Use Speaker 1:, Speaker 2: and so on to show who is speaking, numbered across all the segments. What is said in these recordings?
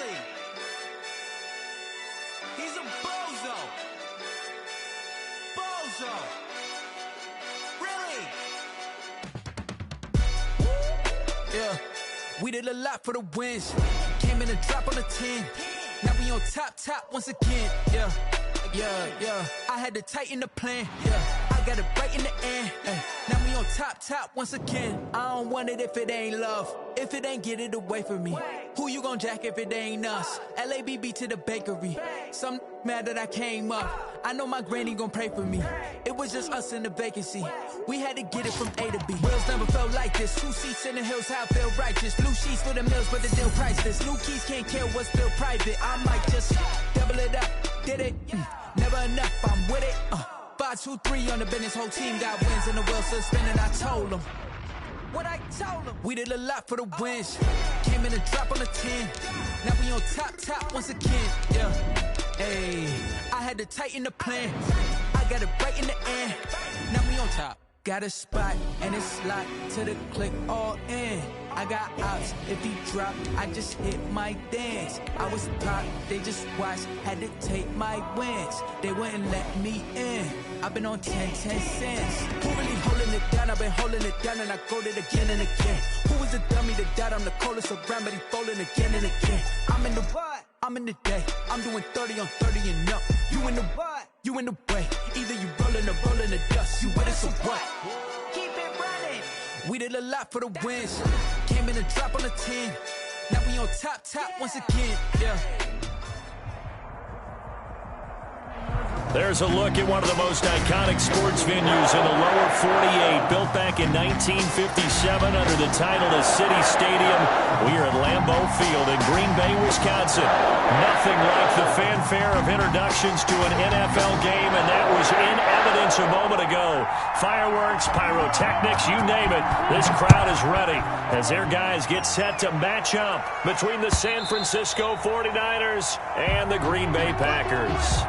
Speaker 1: Really? He's a bozo. Bozo. Really? Yeah. We did a lot for the wins. Came in a drop on the 10. Now we on top once again. Yeah. I had to tighten the plan. Yeah. I got it right in the end. Now we on top once again. I don't want it if it ain't love. If it ain't, get it away from me. Who you gon' jack if it ain't us? LABB to the bakery. Some mad that I came up. I know my granny gon' pray for me. It was just us in the vacancy. We had to get it from A to B. Wheels never felt like this. 2 seats in the hills, how I feel righteous. Blue sheets for the mills, but the deal priceless. New keys can't care what's still private. I might just double it up. Did it? Never enough, I'm with it. 5, 2, 3 on the business. Whole team got wins and the wheels still spinning. I told them what I told them. We did a lot for the wins. Came in a drop on the 10. Now we on top once again. Yeah. Hey, I had to tighten the plan. I got it right in the end. Now we on top. Got a spot and it's locked to the click all in. I got ops, if he drop, I just hit my dance. I was top, they just watched, had to take my wins. They wouldn't let me in. I've been on 10 cents. Who really holding it down? I've been holding it down and I got it again and again. Who was the dummy that died? I'm the coldest around, but he falling again and again. I'm in the what? I'm in the day. I'm doing 30 on 30 and up. You in the what? You in the way. Either you rolling or rolling the dust. You with us or what? Keep it running. We did a lot for the wins. Came in a drop on the 10. Now we on top once again. Yeah.
Speaker 2: There's a look at one of the most iconic sports venues in the lower 48, built back in 1957 under the title of City Stadium. We are at Lambeau Field in Green Bay, Wisconsin. Nothing like the fanfare of introductions to an NFL game, and that was in evidence a moment ago. Fireworks, pyrotechnics, you name it. This crowd is ready as their guys get set to match up between the San Francisco 49ers and the Green Bay Packers.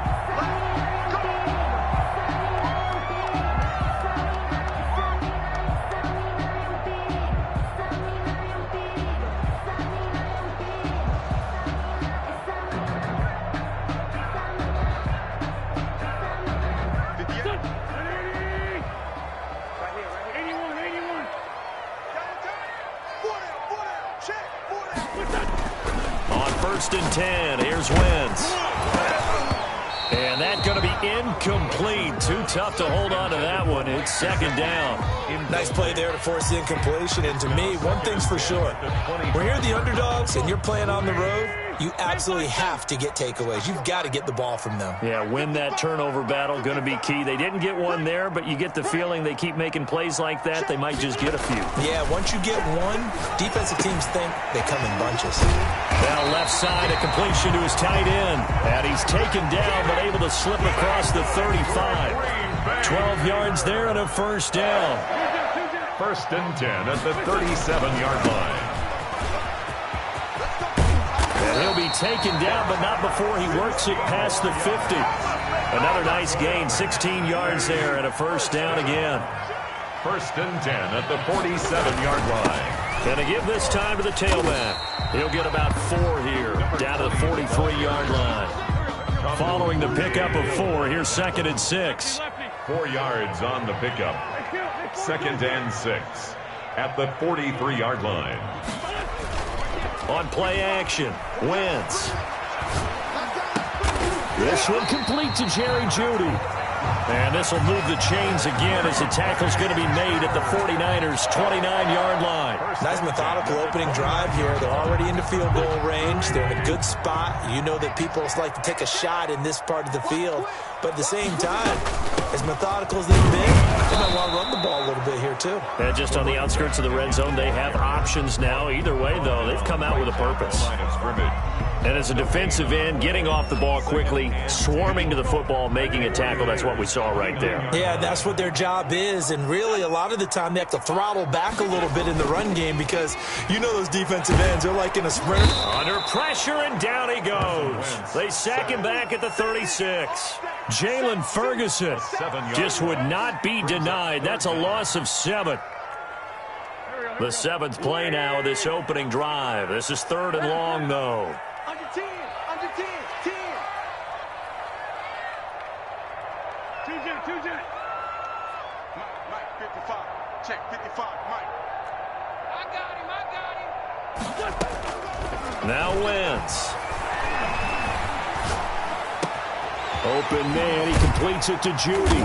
Speaker 2: First and 10, here's Wentz. And that's going to be incomplete. Too tough to hold on to that one. It's second down.
Speaker 3: Nice play there to force the incompletion. And to me, one thing's for sure. When you're the underdogs and you're playing on the road, you absolutely have to get takeaways. You've got to get the ball from them.
Speaker 2: Yeah, win that turnover battle, going to be key. They didn't get one there, but you get the feeling they keep making plays like that. They might just get a few.
Speaker 3: Yeah, once you get one, defensive teams think they come in bunches.
Speaker 2: Now left side, a completion to his tight end. And he's taken down, but able to slip across the 35. 12 yards there and a first down.
Speaker 4: First and 10 at the 37-yard line.
Speaker 2: And he'll be taken down, but not before he works it past the 50. Another nice gain, 16 yards there, and a first down again.
Speaker 4: First and 10 at the 47-yard line.
Speaker 2: Going to give this time to the tailback. He'll get about 4 here, down to the 43-yard line. Following the pickup of 4, here's second and 6.
Speaker 4: 4 yards on the pickup. Second and 6 at the 43-yard line.
Speaker 2: On play action, Wentz. This one complete to Jerry Jeudy. And this will move the chains again as the tackle's going to be made at the 49ers' 29-yard line.
Speaker 3: Nice methodical opening drive here. They're already into field goal range. They're in a good spot. You know that people like to take a shot in this part of the field. But at the same time, as methodical as they've been, they might want to run the ball a little bit here too.
Speaker 2: And just on the outskirts of the red zone, they have options now. Either way, though, they've come out with a purpose. And as a defensive end, getting off the ball quickly, swarming to the football, making a tackle, that's what we saw right there.
Speaker 3: Yeah, that's what their job is. And really, a lot of the time, they have to throttle back a little bit in the run game because you know those defensive ends, they're like in a sprint.
Speaker 2: Under pressure, and down he goes. They sack him back at the 36. Jalen Ferguson just would not be denied. That's a loss of 7. The 7th play now of this opening drive. This is 3rd and long, though.
Speaker 5: 10. Under 10. 10. 2 Jet. Mike, 55. Check, 55. Mike. I got him.
Speaker 2: Now Wentz. Open man, he completes it to Judy.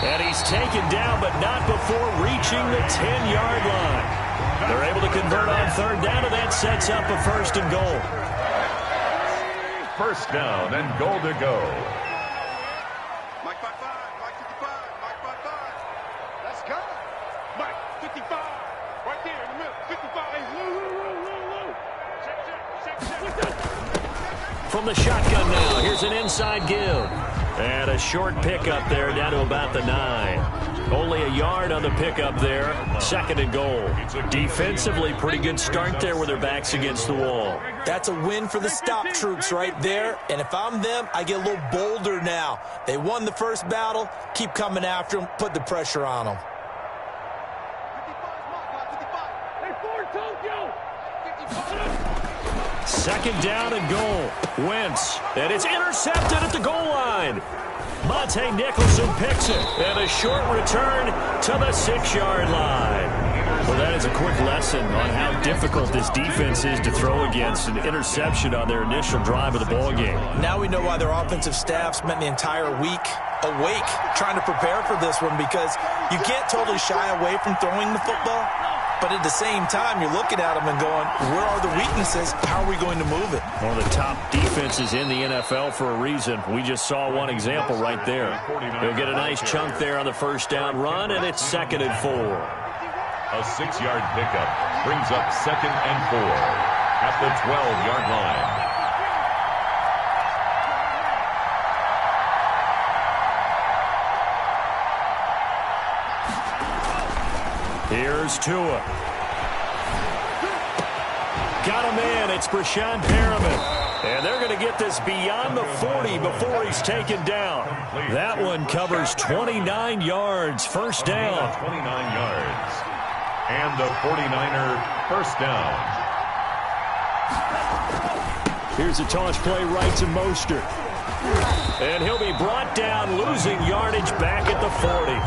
Speaker 2: And he's taken down, but not before reaching the 10-yard line. They're able to convert on third down, and that sets up a 1st and goal.
Speaker 4: First down and goal to go.
Speaker 5: Mike 55. Mike 55. Mike 55. Let's go. Mike 55. Right there in the middle. 55. Hey, Lou. Check.
Speaker 2: From the shotgun now, here's an inside give. And a short pickup there down to about the 9. Only a yard on the pickup there. 2nd and goal. Defensively, pretty good start there with their backs against the wall.
Speaker 3: That's a win for the stop troops right there. And if I'm them, I get a little bolder now. They won the first battle. Keep coming after them. Put the pressure on them.
Speaker 2: 2nd down and goal. Wentz. And it's intercepted at the goal line. Monte Nicholson picks it. And a short return to the 6-yard line. Well, that is a quick lesson on how difficult this defense is to throw against. An interception on their initial drive of the ballgame.
Speaker 3: Now we know why their offensive staff spent the entire week awake trying to prepare for this one, because you can't totally shy away from throwing the football. But at the same time, you're looking at them and going, where are the weaknesses? How are we going to move it?
Speaker 2: One of the top defenses in the NFL for a reason. We just saw one example right there. He'll get a nice chunk there on the 1st down run, and it's 2nd and 4.
Speaker 4: A 6-yard pickup brings up 2nd and 4 at the 12-yard line.
Speaker 2: Here's Tua. Got a man. It's Brashad Perriman. And they're going to get this beyond the 40 before he's taken down. That one covers 29 yards. 1st down.
Speaker 4: 29 yards. And the 49er 1st down.
Speaker 2: Here's a toss play right to Mostert. And he'll be brought down, losing yardage back at the 40.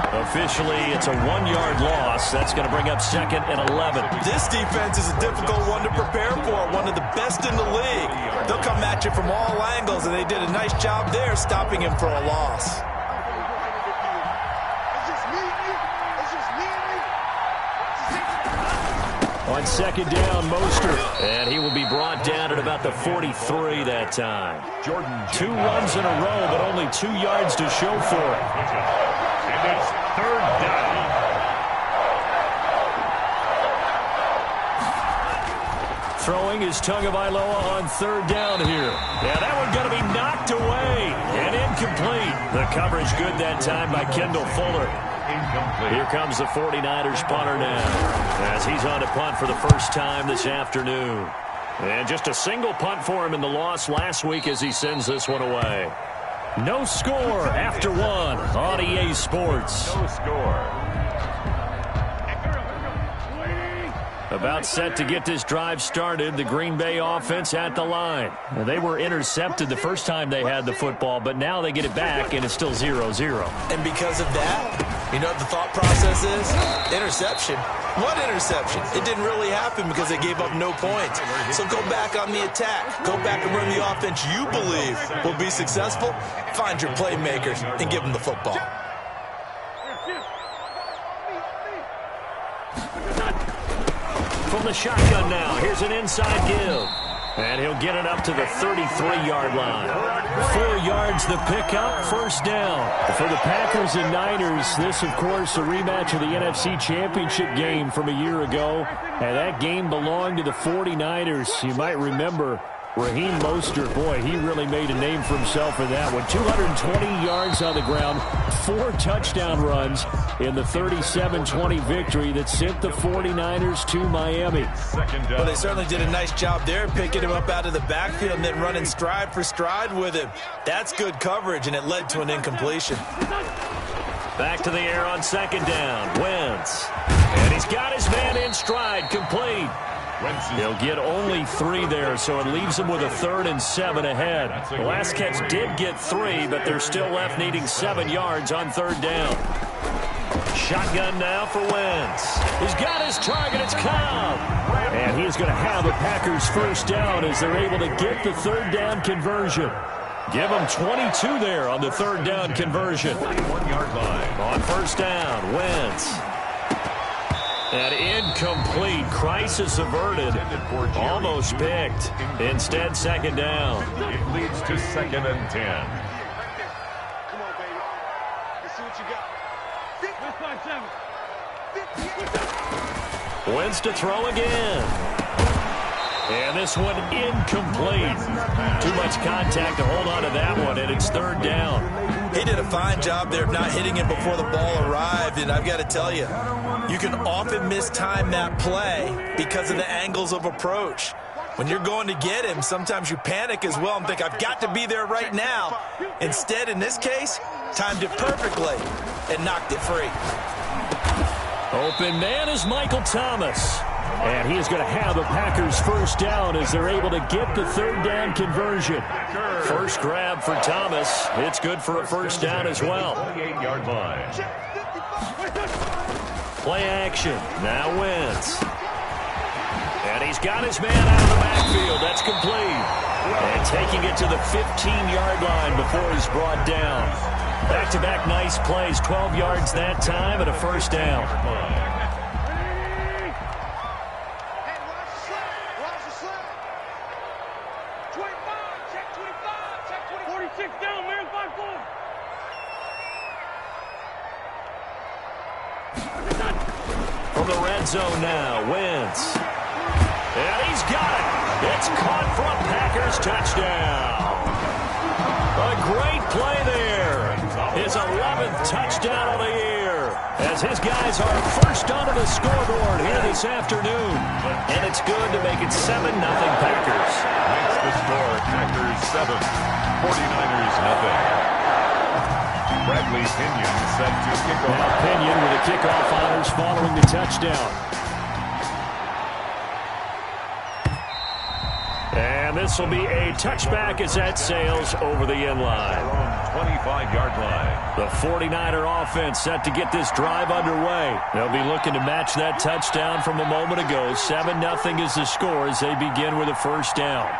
Speaker 2: Officially, it's a 1-yard loss. That's going to bring up 2nd and 11.
Speaker 3: This defense is a difficult one to prepare for, one of the best in the league. They'll come at you from all angles, and they did a nice job there stopping him for a loss.
Speaker 2: On 2nd down, Mostert. And he will be brought down at about the 43 that time. 2 runs in a row, but only 2 yards to show for it.
Speaker 4: And it's 3rd down.
Speaker 2: Throwing is Tagovailoa on 3rd down here. Yeah, that one going to be knocked away and incomplete. The coverage good that time by Kendall Fuller.
Speaker 4: Incomplete.
Speaker 2: Here comes the 49ers punter now, as he's on to punt for the first time this afternoon. And just a single punt for him in the loss last week as he sends this one away. No score after 1 on EA Sports.
Speaker 4: No score.
Speaker 2: About set to get this drive started, the Green Bay offense at the line. They were intercepted the first time they had the football, but now they get it back, and it's still 0-0.
Speaker 3: And because of that, you know what the thought process is? Interception. What interception? It didn't really happen because they gave up no points. So go back on the attack. Go back and run the offense you believe will be successful. Find your playmakers and give them the football.
Speaker 2: From the shotgun now, here's an inside give. And he'll get it up to the 33-yard line. 4 yards the pickup, 1st down. For the Packers and Niners, this, of course, a rematch of the NFC Championship game from a year ago. And that game belonged to the 49ers. You might remember Raheem Mostert, boy, he really made a name for himself in that one. 220 yards on the ground, 4 touchdown runs in the 37-20 victory that sent the 49ers to Miami.
Speaker 3: Well, they certainly did a nice job there, picking him up out of the backfield and then running stride for stride with him. That's good coverage, and it led to an incompletion.
Speaker 2: Back to the air on 2nd down. Wentz. And he's got his man in stride, complete. He'll get only 3 there, so it leaves him with a 3rd and 7 ahead. The last catch did get 3, but they're still left needing 7 yards on 3rd down. Shotgun now for Wentz. He's got his target. It's Cobb. And he is going to have a Packers first down as they're able to get the 3rd down conversion. Give them 22 there on the 3rd down conversion.
Speaker 4: 1-yard line.
Speaker 2: On first down, Wentz. And incomplete. Crisis averted. Almost picked. Instead, 2nd down.
Speaker 4: It leads to 2nd and 10.
Speaker 5: Come on, baby. Let's see what you got.
Speaker 2: Wentz to throw again. And this one incomplete. Too much contact to hold on to that one, and it's 3rd down.
Speaker 3: He did a fine job there of not hitting it before the ball arrived, and I've got to tell you, you can often mistime that play because of the angles of approach. When you're going to get him, sometimes you panic as well and think, I've got to be there right now. Instead, in this case, timed it perfectly and knocked it free.
Speaker 2: Open man is Michael Thomas. And he is going to have the Packers first down as they're able to get the 3rd down conversion. First grab for Thomas. It's good for a first down as well.
Speaker 4: 28-yard line.
Speaker 2: Play action. Now Wentz. And he's got his man out of the backfield. That's complete. And taking it to the 15-yard line before he's brought down. Back-to-back nice plays. 12 yards that time and a first down. From the red zone now, Wentz. And he's got it. It's caught for a Packers touchdown. A great play there. His 11th touchdown of the year. As his guys are first onto the scoreboard here this afternoon. And it's good to make it 7-0 Packers.
Speaker 4: Makes the score Packers 7, 49ers nothing. Bradley Pinion set to kick off.
Speaker 2: Now Pinion with a kickoff honors following the touchdown. And this will be a touchback as that sails over the end line.
Speaker 4: 25-yard line.
Speaker 2: The 49er offense set to get this drive underway. They'll be looking to match that touchdown from a moment ago. 7-0 is the score as they begin with a first down.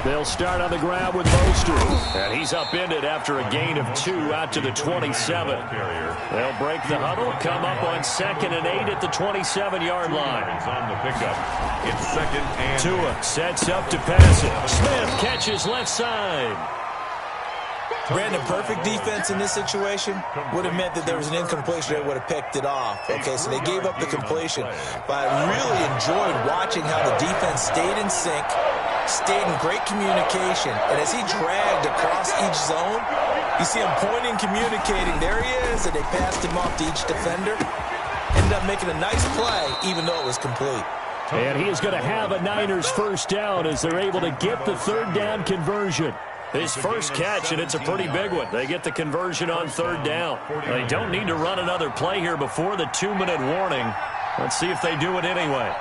Speaker 2: They'll start on the ground with Mostert. And he's upended after a gain of 2 out to the 27. They'll break the huddle, come up on 2nd and 8 at the 27-yard line.
Speaker 4: On the pickup. It's 2nd and
Speaker 2: Tua sets up to pass it. Smith catches left side.
Speaker 3: Brandon, perfect defense in this situation would have meant that there was an incompletion that would have picked it off. Okay, so they gave up the completion. But I really enjoyed watching how the defense stayed in sync, stayed in great communication. And as he dragged across each zone, you see him pointing, communicating. There he is, and they passed him off to each defender. Ended up making a nice play, even though it was complete.
Speaker 2: And he is going to have a Niners first down as they're able to get the 3rd down conversion. His first catch, and it's a pretty big one. They get the conversion on 3rd down. They don't need to run another play here before the 2-minute warning. Let's see if they do it anyway.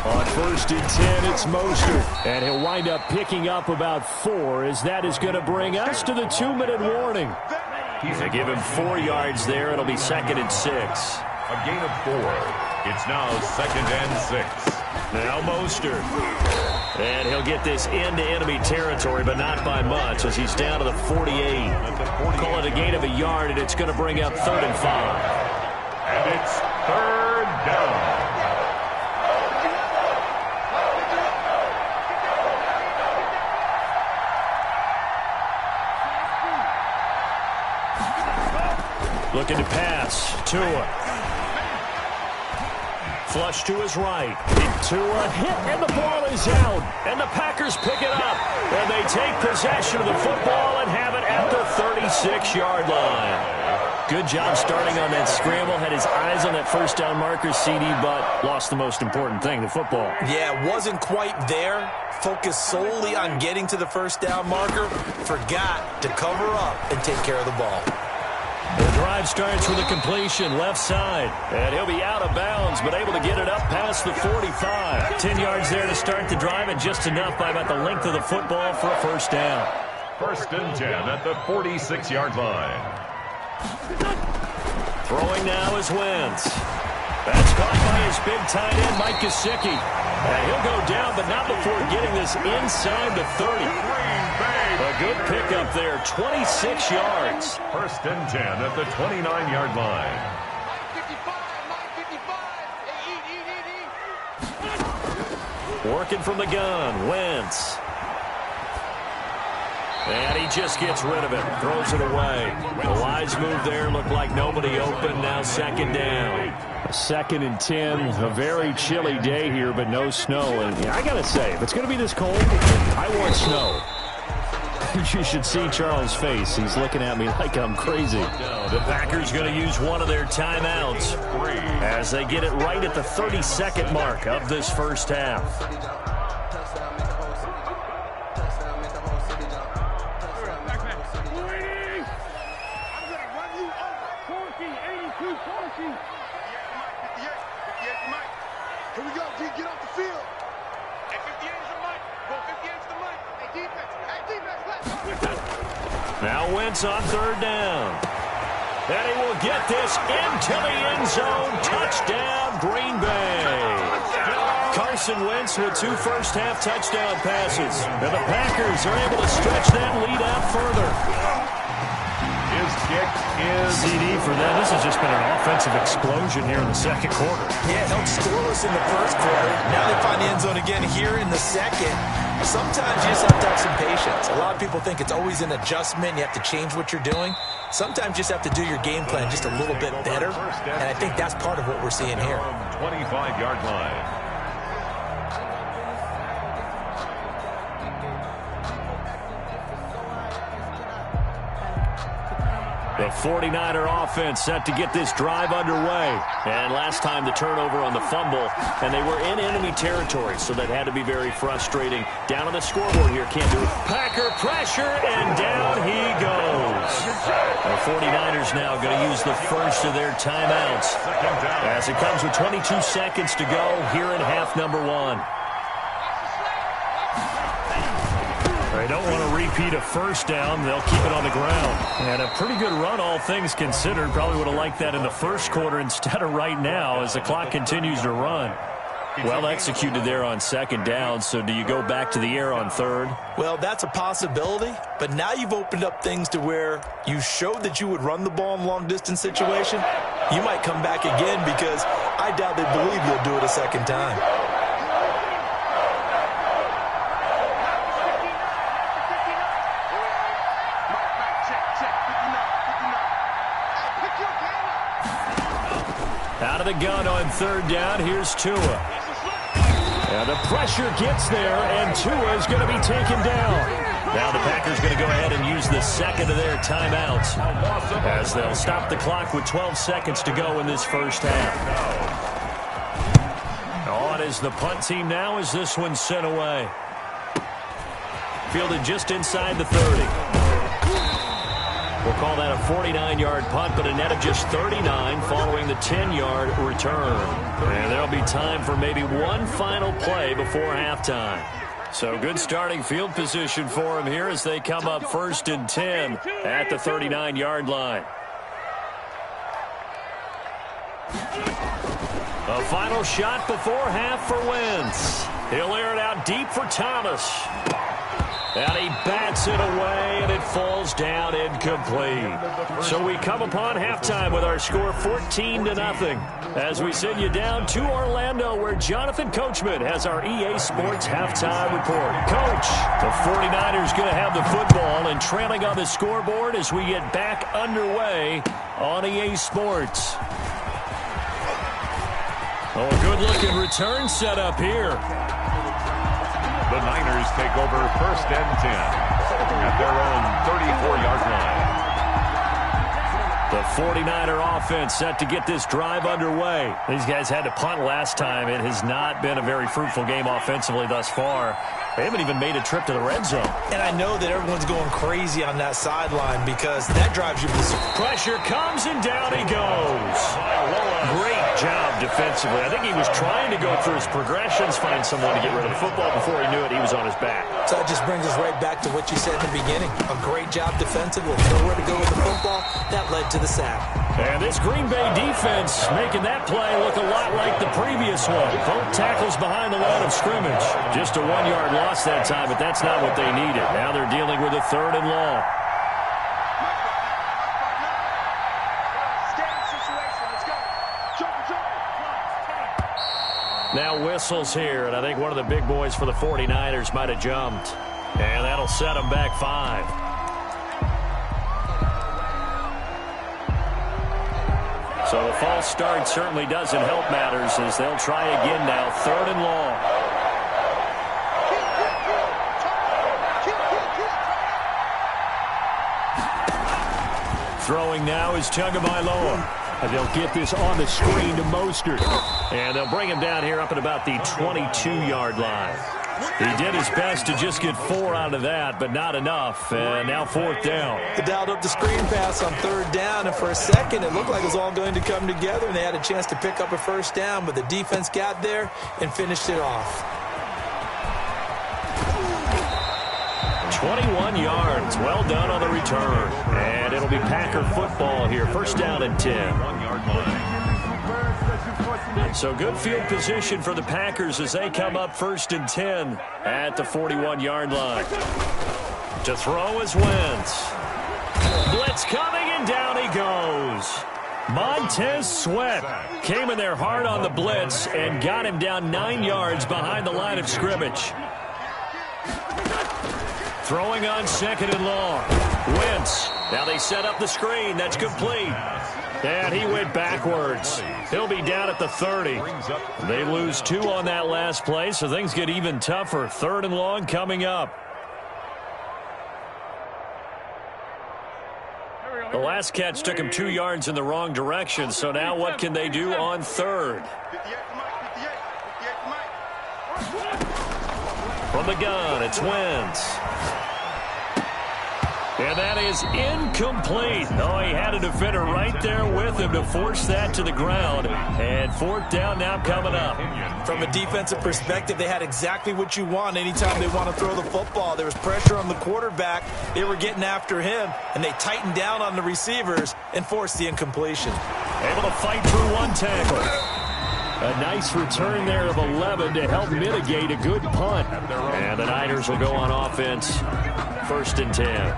Speaker 2: On 1st and 10, it's Mostert. And he'll wind up picking up about 4 as that is going to bring us to the 2-minute warning. They give him 4 yards there. It'll be 2nd and 6.
Speaker 4: a gain of 4. It's now 2nd and 6.
Speaker 2: Now Mostert. And he'll get this into enemy territory, but not by much as he's down to the 48. Call it a gain of a yard, and it's going to bring up 3rd and 5.
Speaker 4: And it's 3rd down.
Speaker 2: Looking to pass. Tua. Flush to his right. Tua hit, and the ball is out. And the Packers pick it up. And they take possession of the football and have it at the 36-yard line. Good job starting on that scramble. Had his eyes on that first down marker, CD, but lost the most important thing, the football.
Speaker 3: Yeah, wasn't quite there. Focused solely on getting to the first down marker. Forgot to cover up and take care of the ball.
Speaker 2: The drive starts with a completion left side. And he'll be out of bounds, but able to get it up past the 45. 10 yards there to start the drive, and just enough by about the length of the football for a first down.
Speaker 4: First and 10 at the 46-yard line.
Speaker 2: Throwing now is Wentz. That's caught by his big tight end, Mike Gesicki. And he'll go down, but not before getting this inside the 30. A good pickup there, 26 yards.
Speaker 4: First and 10 at the 29-yard line.
Speaker 2: Working from the gun, Wentz. And he just gets rid of it, throws it away. The wise move there, looked like nobody open, now second down. Second and 10, a very chilly day here, but no snow. And I got to say, if it's going to be this cold, I want snow. You should see Charles' face. He's looking at me like I'm crazy. The Packers going to use one of their timeouts as they get it right at the 32nd mark of this first half.
Speaker 5: Here we go, D. Get off the field. Hey, 58 is the mic. Go, 58 is the mic. Hey, defense. Hey, defense, left.
Speaker 2: Now Wentz on third down. And he will get this into the end zone. Touchdown, Green Bay. Carson Wentz with 2 first-half touchdown passes. And the Packers are able to stretch that lead out further.
Speaker 4: His kick is
Speaker 2: CD for them. This has just been an offensive explosion here in the second quarter.
Speaker 3: Yeah, held scoreless in the first quarter. Now they find the end zone again here in the second. Sometimes you just have to have some patience. A lot of people think it's always an adjustment. You have to change what you're doing. Sometimes you just have to do your game plan just a little bit better. And I think that's part of what we're seeing here.
Speaker 4: 25-yard line.
Speaker 2: The 49er offense set to get this drive underway. And last time the turnover on the fumble, and they were in enemy territory, so that had to be very frustrating. Down on the scoreboard here, can't do it. Packer pressure, and down he goes. The 49ers now going to use the first of their timeouts as it comes with 22 seconds to go here in half number 1. They don't want to repeat a first down. They'll keep it on the ground. And a pretty good run, all things considered. Probably would have liked that in the first quarter instead of right now as the clock continues to run. Well executed there on second down. So do you go back to the air on third?
Speaker 3: Well, that's a possibility. But now you've opened up things to where you showed that you would run the ball in long-distance situation. You might come back again because I doubt they believe you'll do it a second time.
Speaker 2: Out of the gun on third down, here's Tua. And the pressure gets there, and Tua is going to be taken down. Now the Packers going to go ahead and use the second of their timeouts as they'll stop the clock with 12 seconds to go in this first half. On is the punt team now as this one's sent away. Fielded just inside the 30. We'll call that a 49-yard punt, but a net of just 39 following the 10-yard return. And there'll be time for maybe one final play before halftime. So good starting field position for them here as they come up first and 10 at the 39-yard line. A final shot before half for Wentz. He'll air it out deep for Thomas. And he bats it away, and it falls down incomplete. So we come upon halftime with our score 14-0 as we send you down to Orlando, where Jonathan Coachman has our EA Sports halftime report. Coach, the 49ers going to have the football and trailing on the scoreboard as we get back underway on EA Sports. Oh, a good-looking return set up here.
Speaker 4: The Niners take over first and 10 at their own 34-yard line.
Speaker 2: The 49er offense set to get this drive underway. These guys had to punt last time. It has not been a very fruitful game offensively thus far. They haven't even made a trip to the red zone.
Speaker 3: And I know that everyone's going crazy on that sideline because that drives you berserk.
Speaker 2: Pressure comes, and down he goes. Great job defensively. I think he was trying to go through his progressions, find someone to get rid of the football. Before he knew it, he was on his back.
Speaker 3: So that just brings us right back to what you said in the beginning. A great job defensively. Nowhere to go with the football. That led to the sack.
Speaker 2: And this Green Bay defense making that play look a lot like the previous one. Both tackles behind the line of scrimmage. Just a 1-yard loss that time, but that's not what they needed. Now they're dealing with a 3rd and long. Now whistles here, and I think one of the big boys for the 49ers might have jumped. And that'll set them back 5. So the false start certainly doesn't help matters as they'll try again now. 3rd and long. Throwing now is Tagovailoa. And they'll get this on the screen to Mostert. And they'll bring him down here up at about the 22-yard line. He did his best to just get 4 out of that, but not enough. And now 4th down.
Speaker 3: They dialed up the screen pass on 3rd down, and for a second it looked like it was all going to come together, and they had a chance to pick up a 1st down, but the defense got there and finished it off.
Speaker 2: 21 yards. Well done on the return. And it'll be Packer football here. 1st down and 10.
Speaker 4: 1-yard line.
Speaker 2: So good field position for the Packers as they come up 1st and 10 at the 41-yard line. To throw is Wentz. Blitz coming, and down he goes. Montez Sweat came in there hard on the blitz and got him down 9 yards behind the line of scrimmage. Throwing on 2nd and long. Wentz. Now they set up the screen. That's complete. And he went backwards. He'll be down at the 30. They lose 2 on that last play, so things get even tougher. 3rd and long coming up. The last catch took him 2 yards in the wrong direction, so now what can they do on 3rd? From the gun, it's Wentz. And that is incomplete. Oh, he had a defender right there with him to force that to the ground. And 4th down now coming up.
Speaker 3: From a defensive perspective, they had exactly what you want anytime they want to throw the football. There was pressure on the quarterback. They were getting after him, and they tightened down on the receivers and forced the incompletion.
Speaker 2: Able to fight through 1 tackle. A nice return there of 11 to help mitigate a good punt. And the Niners will go on offense. 1st and 10.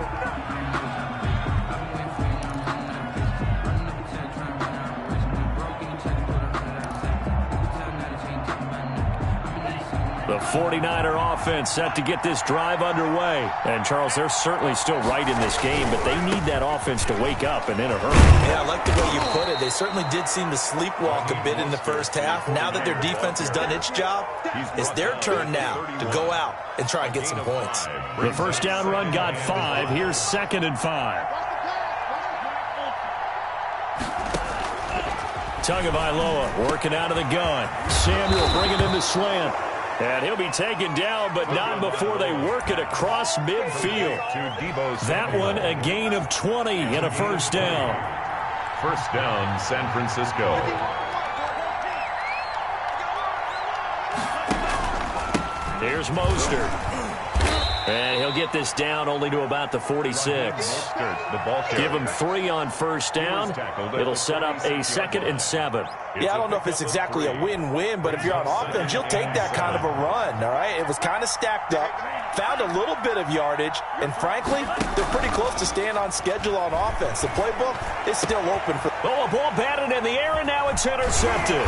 Speaker 2: The 49er offense set to get this drive underway. And, Charles, they're certainly still right in this game, but they need that offense to wake up and in a hurry.
Speaker 3: Yeah, I like the way you put it. They certainly did seem to sleepwalk a bit in the 1st half. Now that their defense has done its job, it's their turn now to go out and try and get some points.
Speaker 2: The 1st down run got 5. Here's 2nd and 5. Tagovailoa working out of the gun. Samuel bringing in the slant. And he'll be taken down, but not before they work it across midfield. That one a gain of 20 and a 1st down.
Speaker 4: 1st down, San Francisco.
Speaker 2: Here's Mostert. And he'll get this down only to about the 46. Give him 3 on 1st down. It'll set up a 2nd and 7.
Speaker 3: Yeah, I don't know if it's exactly a win-win, but if you're on offense, you'll take that kind of a run, all right? It was kind of stacked up, found a little bit of yardage, and frankly, they're pretty close to staying on schedule on offense. The playbook is still open for...
Speaker 2: Oh, a ball batted in the air, and now it's intercepted.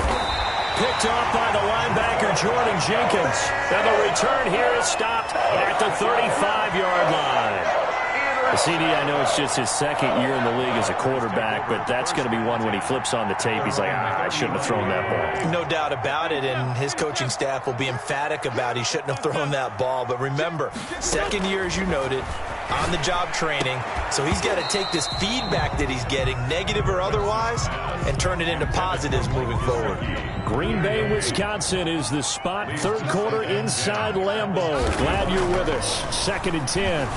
Speaker 2: Picked off by the linebacker, Jordan Jenkins. And the return here is stopped at the 35-yard line. CD, I know it's just his 2nd year in the league as a quarterback, but that's going to be one when he flips on the tape, he's like, I shouldn't have thrown that ball.
Speaker 3: No doubt about it, and his coaching staff will be emphatic about he shouldn't have thrown that ball. But remember, 2nd year, as you noted, on-the-job training, so he's got to take this feedback that he's getting, negative or otherwise, and turn it into positives moving forward.
Speaker 2: Green Bay, Wisconsin is the spot. Third quarter inside Lambeau. Glad you're with us. 2nd and 10.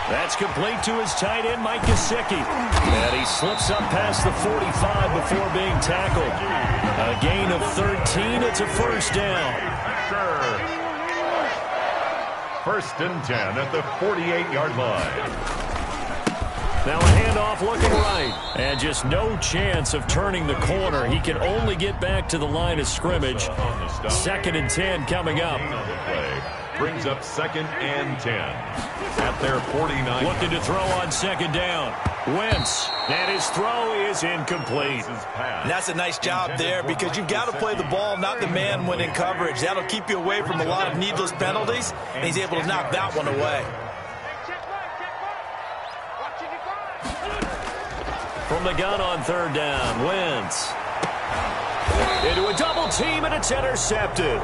Speaker 2: That's complete to his tight end, Mike Gesicki. And he slips up past the 45 before being tackled. A gain of 13. It's a first down.
Speaker 4: First and 10 at the 48-yard line.
Speaker 2: Now a handoff looking right. And just no chance of turning the corner. He can only get back to the line of scrimmage. 2nd and 10 coming up.
Speaker 4: Brings up 2nd and 10 at their 49.
Speaker 2: Looking to throw on 2nd down. Wentz. And his throw is incomplete.
Speaker 3: And that's a nice job there because you've got to play the ball, not the man when in coverage. That'll keep you away from a lot of needless penalties, and he's able to knock that one away.
Speaker 2: From the gun on 3rd down, Wentz. Into a double team, and it's intercepted.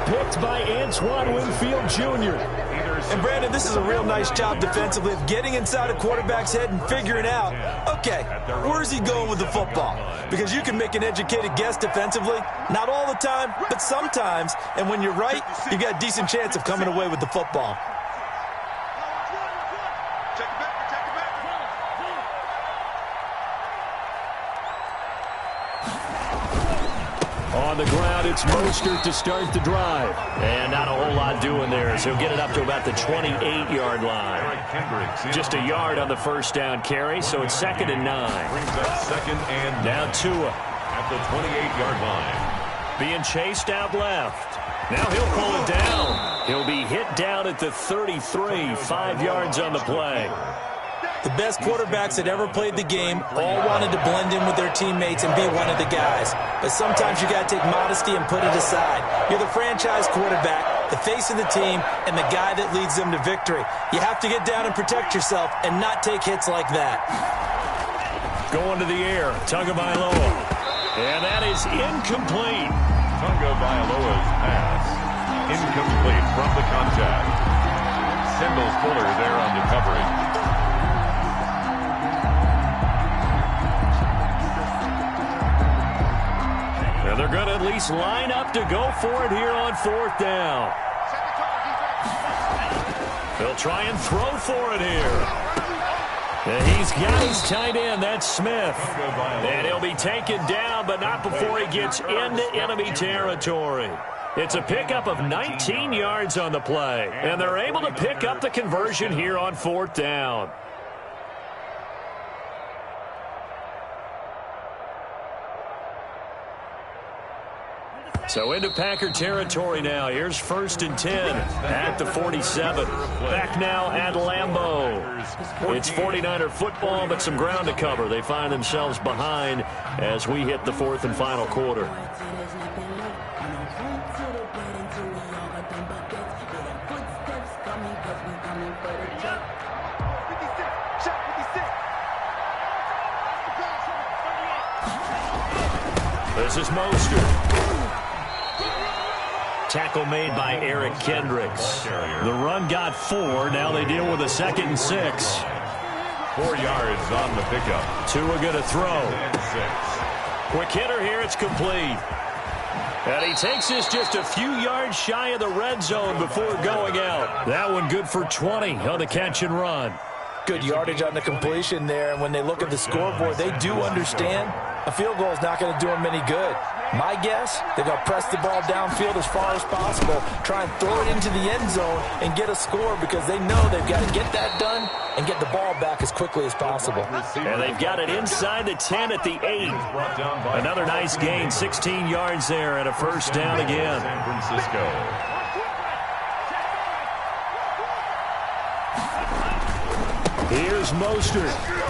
Speaker 2: Picked by Antoine Winfield Jr.
Speaker 3: And Brandon, this is a real nice job defensively of getting inside a quarterback's head and figuring out, okay, where's he going with the football? Because you can make an educated guess defensively, not all the time, but sometimes. And when you're right, you got a decent chance of coming away with the football.
Speaker 2: On the ground, it's Mostert to start the drive. And not a whole lot doing there as he'll get it up to about the 28-yard line. Just a yard on the first down carry, so it's 2nd and 9.
Speaker 4: Brings up 2nd and
Speaker 2: now Tua
Speaker 4: at the 28-yard line.
Speaker 2: being chased out left. Now he'll pull it down. He'll be hit down at the 33, 5 yards on the play.
Speaker 3: The best quarterbacks that ever played the game all wanted to blend in with their teammates and be one of the guys. But sometimes you got to take modesty and put it aside. You're the franchise quarterback, the face of the team, and the guy that leads them to victory. You have to get down and protect yourself and not take hits like that.
Speaker 2: Going to the air, Tagovailoa. And that is incomplete.
Speaker 4: Tagovailoa's pass. Incomplete from the contact. Sendles Fuller there on the coverage.
Speaker 2: And they're going to at least line up to go for it here on 4th down. They'll try and throw for it here. And he's got his tight end. That's Smith. And he'll be taken down, but not before he gets into enemy territory. It's a pickup of 19 yards on the play. And they're able to pick up the conversion here on 4th down. So into Packer territory now. Here's 1st and 10 at the 47. Back now at Lambeau. It's 49er football, but some ground to cover. They find themselves behind as we hit the 4th and final quarter. This is Mostert. Tackle made by Eric Kendricks. The run got 4. Now they deal with a 2nd and 6.
Speaker 4: 4 yards on the pickup.
Speaker 2: Tua going to throw.
Speaker 4: And 6.
Speaker 2: Quick hitter here. It's complete. And he takes this just a few yards shy of the red zone before going out. That one good for 20 on the catch and run.
Speaker 3: Good yardage on the completion there. And when they look at the scoreboard, they do understand a field goal is not going to do them any good. My guess, they're going to press the ball downfield as far as possible, try and throw it into the end zone and get a score because they know they've got to get that done and get the ball back as quickly as possible.
Speaker 2: And they've got it inside the 10 at the 8. Another nice gain, 16 yards there and a first down again.
Speaker 4: San Francisco.
Speaker 2: Here's Mostert.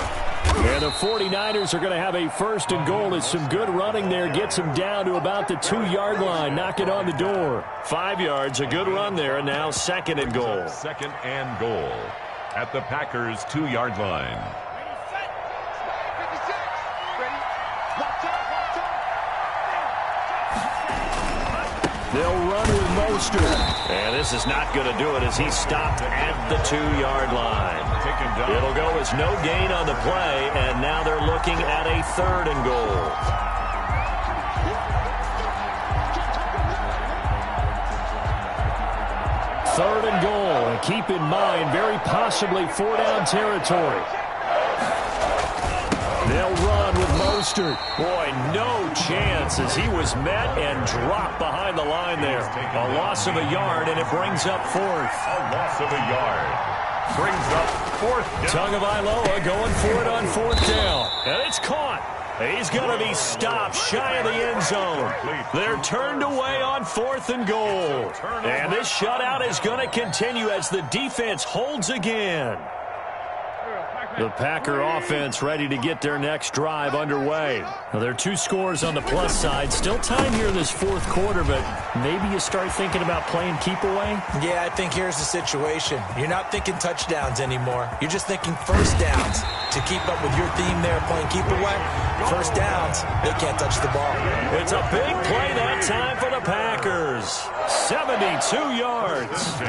Speaker 2: And the 49ers are going to have a 1st and goal. It's some good running there. Gets them down to about the 2-yard line. Knock it on the door. 5 yards, a good run there. And now 2nd and goal.
Speaker 4: 2nd and goal at the Packers' 2-yard line.
Speaker 2: They'll run with Mostert. And this is not going to do it as he's stopped at the 2-yard line. It'll go as no gain on the play, and now they're looking at a 3rd and goal. Third and goal, and keep in mind, very possibly 4-down territory. They'll run with Mostert. Boy, no chance as he was met and dropped behind the line there. A loss of a yard, and it brings up 4th.
Speaker 4: A loss of a yard. Brings up 4th down.
Speaker 2: Tagovailoa going for it on 4th down. And it's caught. He's going to be stopped shy of the end zone. They're turned away on 4th and goal. And this shutout is going to continue as the defense holds again. The Packer offense ready to get their next drive underway. Now, there are 2 scores on the plus side. Still time here in this 4th quarter, but maybe you start thinking about playing keep away?
Speaker 3: Yeah, I think here's the situation. You're not thinking touchdowns anymore. You're just thinking first downs. To keep up with your theme there, playing keep away, first downs, they can't touch the ball.
Speaker 2: It's a big play that time for the Packers. 72 yards.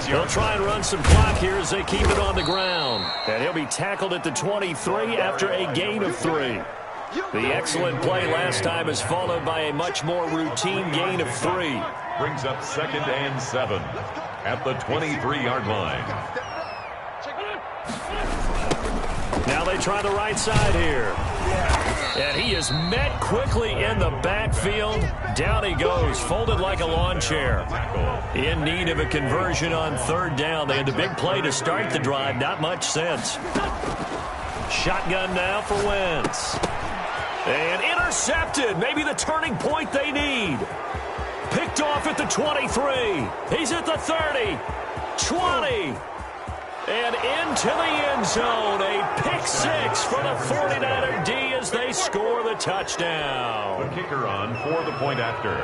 Speaker 2: They'll try and run some clock here as they keep it on the ground. And he'll be tackled at the 23 after a gain of 3. The excellent play last time is followed by a much more routine gain of 3.
Speaker 4: Brings up 2nd and 7 at the 23-yard line.
Speaker 2: Now they try the right side here. And he is met quickly in the backfield. Down he goes, folded like a lawn chair. In need of a conversion on 3rd down. They had the big play to start the drive. Not much sense. Shotgun now for Wentz. And intercepted. Maybe the turning point they need. Picked off at the 23. He's at the 30. 20. And into the end zone. A pick 6 for the 49er D as they score the touchdown.
Speaker 4: The kicker on for the point after.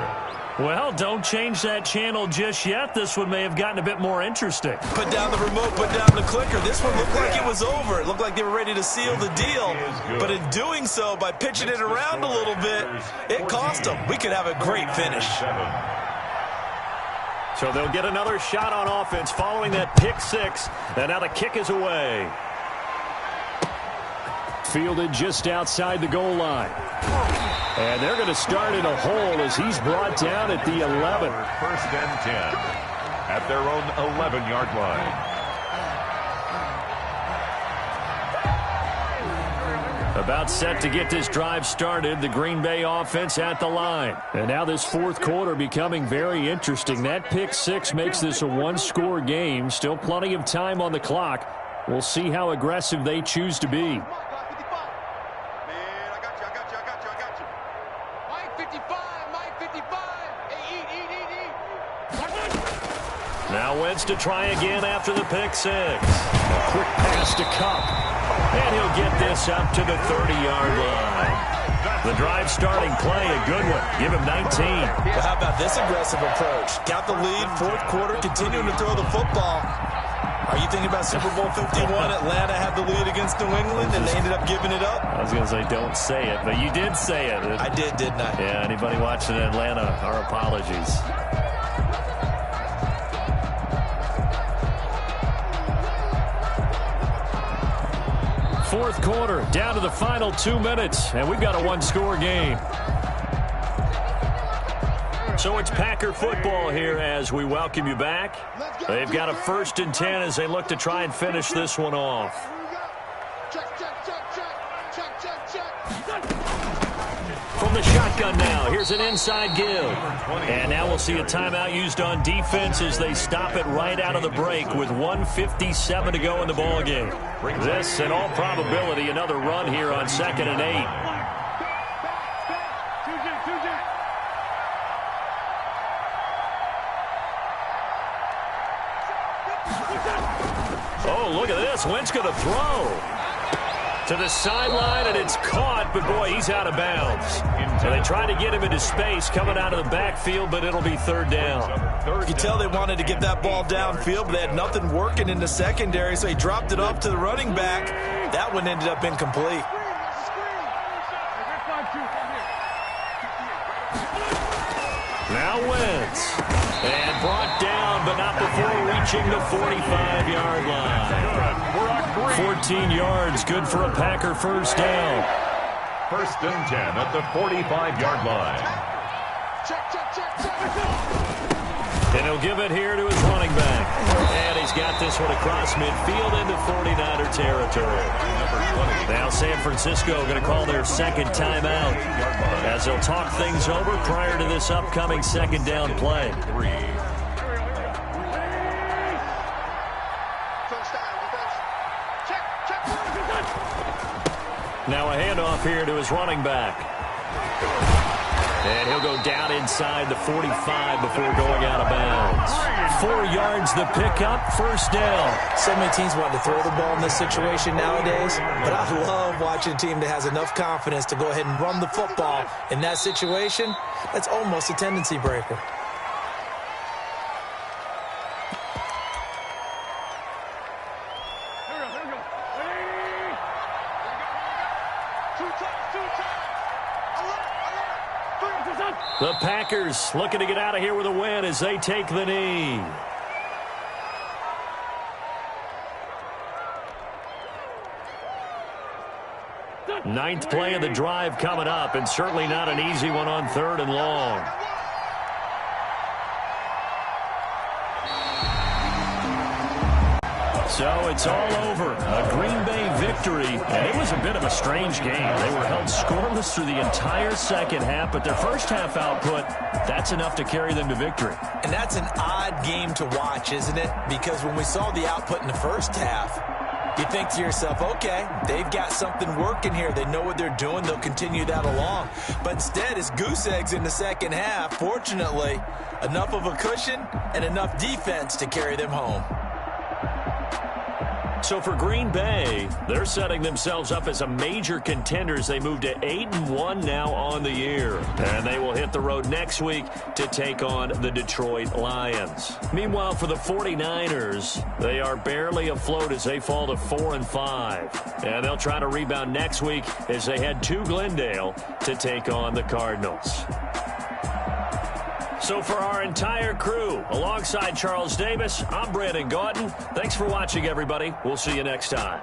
Speaker 2: Well, don't change that channel just yet. This one may have gotten a bit more interesting.
Speaker 3: Put down the remote, put down the clicker. This one looked like it was over. It looked like they were ready to seal the deal. But in doing so, by pitching it around a little bit, it cost them. We could have a great finish.
Speaker 2: So they'll get another shot on offense following that pick 6. And now the kick is away. Fielded just outside the goal line. And they're going to start in a hole as he's brought down at the 11.
Speaker 4: 1st and 10 at their own 11-yard line.
Speaker 2: About set to get this drive started, the Green Bay offense at the line. And now this 4th quarter becoming very interesting. That pick 6 makes this a 1-score game. Still plenty of time on the clock. We'll see how aggressive they choose to be. Now Wentz to try again after the pick 6. A quick pass to Kupp. And he'll get this up to the 30-yard line. The drive starting play, a good one. Give him 19.
Speaker 3: Well, how about this aggressive approach? Count the lead, 4th quarter, continuing to throw the football. Are you thinking about Super Bowl 51? Atlanta had the lead against New England, and they ended up giving it up?
Speaker 2: I was going to say, don't say it, but you did say it.
Speaker 3: I did, didn't I?
Speaker 2: Yeah, anybody watching Atlanta, our apologies. Fourth quarter, down to the final 2 minutes, and we've got a 1-score game. So it's Packer football here as we welcome you back. They've got a 1st and 10 as they look to try and finish this one off. From the shotgun now, here's an inside give. And now we'll see a timeout used on defense as they stop it right out of the break with 1:57 to go in the ballgame. This, in all probability, another run here on 2nd and 8. Oh, look at this. Wentz going to throw to the sideline, and it's caught, but boy, he's out of bounds. So they try to get him into space coming out of the backfield, but it'll be 3rd down.
Speaker 3: You can tell they wanted to get that ball downfield, but they had nothing working in the secondary, so he dropped it off to the running back. That one ended up incomplete.
Speaker 2: Now Wentz. And brought down, but not before reaching the 45-yard line. 14 yards, good for a Packer first down.
Speaker 4: First and 10 at the 45-yard line.
Speaker 2: And he'll give it here to his running back. And he's got this one across midfield into 49er territory. Now San Francisco going to call their second timeout as they'll talk things over prior to this upcoming second down play. Now a handoff here to his running back. And he'll go down inside the 45 before going out of bounds. 4 yards the pickup, first down.
Speaker 3: So many teams want to throw the ball in this situation nowadays, but I love watching a team that has enough confidence to go ahead and run the football. In that situation, that's almost a tendency breaker.
Speaker 2: The Packers looking to get out of here with a win as they take the knee. Ninth play of the drive coming up, and certainly not an easy one on 3rd and long. So it's all over. A Green Bay victory, and it was a bit of a strange game. They were held scoreless through the entire second half, but their first half output, that's enough to carry them to victory.
Speaker 3: And that's an odd game to watch, isn't it? Because when we saw the output in the first half, you think to yourself, okay, they've got something working here. They know what they're doing. They'll continue that along. But instead, it's goose eggs in the second half. Fortunately, enough of a cushion and enough defense to carry them home.
Speaker 2: So for Green Bay, they're setting themselves up as a major contender as they move to 8-1 now on the year. And they will hit the road next week to take on the Detroit Lions. Meanwhile, for the 49ers, they are barely afloat as they fall to 4-5. And they'll try to rebound next week as they head to Glendale to take on the Cardinals. So for our entire crew, alongside Charles Davis, I'm Brandon Gaudin. Thanks for watching, everybody. We'll see you next time.